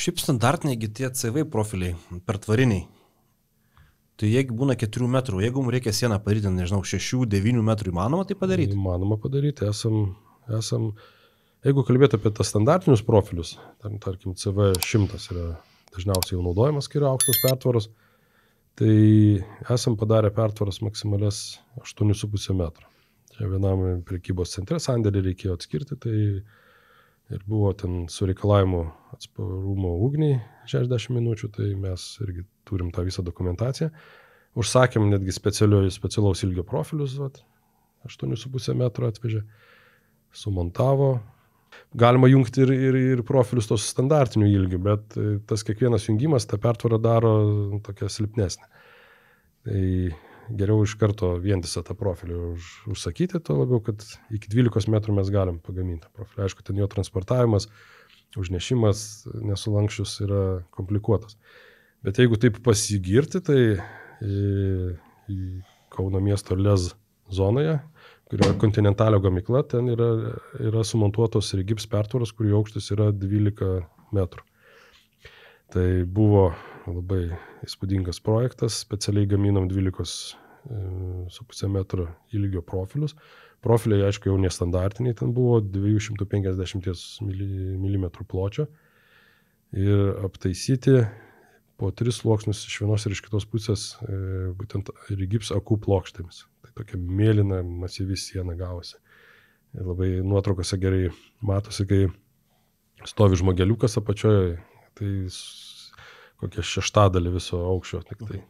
Šiaip standartiniai tie CV profiliai, pertvariniai. Tai jeigu būna 4 metrų, jeigu mums reikia sieną padaryti, nežinau, 6-9 metrų, įmanoma tai padaryti? Įmanoma padaryti. Jeigu kalbėti apie tas standartinius profilius, tarkim CV100 yra dažniausiai jau naudojamas, kai yra aukštos pertvaros, tai esam padarę pertvaras maksimalias 8,5 metrų. Čia vienam prekybos centre sandėlį reikėjo atskirti, tai ir buvo ten su reikalavimu atsparumo ugniai 60 minučių, tai mes irgi turim tą visą dokumentaciją. Užsakėm netgi specialaus ilgio profilius, 8,5 metro atvežė, sumontavo. Galima jungti ir profilius tos standartinių ilgių, bet tas kiekvienas jungimas tą pertvarą daro tokia silpnesnė. Tai geriau iš karto vientisą tą profilį užsakyti, to labiau, kad iki 12 metrų mes galim pagaminti profilį. Aišku, ten jo transportavimas, užnešimas nesulankščius yra komplikuotas. Bet jeigu taip pasigirti, tai Kauno miesto Lez zonoje, kur yra kontinentalio gamykla, ten yra sumontuotos ir gips pertvaros, kurių aukštis yra 12 metrų. Tai buvo labai įspūdingas projektas, specialiai gaminom 12,5 metro ilgio profilius. Profiliai, aišku, jau nestandartiniai, ten buvo 250 mm pločio ir aptaisyti po 3 sluoksnius iš vienos ir iš kitos pusės būtent ir gips akų plokštėmis. Tai tokia mėlyna, masyvi siena gavosi. Ir labai nuotraukose gerai matosi, kai stovi žmogeliukas apačioje, tai kokia 1/6 viso aukščio tik tai.